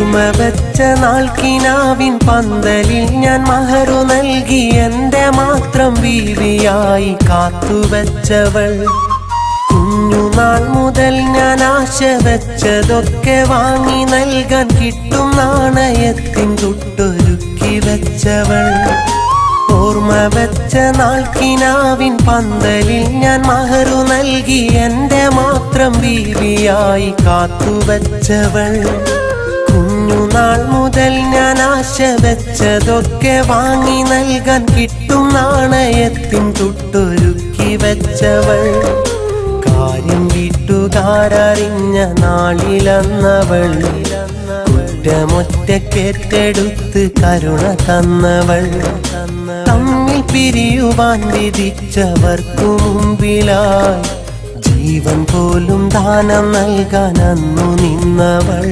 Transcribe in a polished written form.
ഓർമ്മ വെച്ച നാൾക്കിനാവിൻ പന്തലിൽ ഞാൻ മഹറു നൽകി എന്റെ മാത്രം ബീവിയായി കാത്തുവച്ചവൾ. കുഞ്ഞുനാൾ മുതൽ ഞാൻ ആശ വെച്ചതൊക്കെ വാങ്ങി നൽകാൻ കിട്ടും നാണയത്തിൻ തുട്ടൊരുക്കി വെച്ചവൾ. ഓർമ്മ വെച്ച നാൾക്കിനാവിൻ പന്തലിൽ ഞാൻ മഹറു നൽകി എന്റെ മാത്രം ബീവിയായി കാത്തുവച്ചവൾ. കുഞ്ഞുനാൾ മുതൽ ഞാൻ ആശ വെച്ചതൊക്കെ വാങ്ങി നൽകാൻ കിട്ടും നാണയത്തിൻ തുട്ടൊരുക്കി വെച്ചവൾ. കാര്യം വീട്ടുകാരറിഞ്ഞ നാളിലന്നവൾ കുറ്റമൊറ്റക്കേറ്റെടുത്ത് കരുണ തന്നവൾ. തമ്മിൽ പിരിയുവാൻ വിധിച്ചവർക്കു മുമ്പിലായി ജീവൻ പോലും ദാനം നൽകാൻ അന്നു നിന്നവൾ.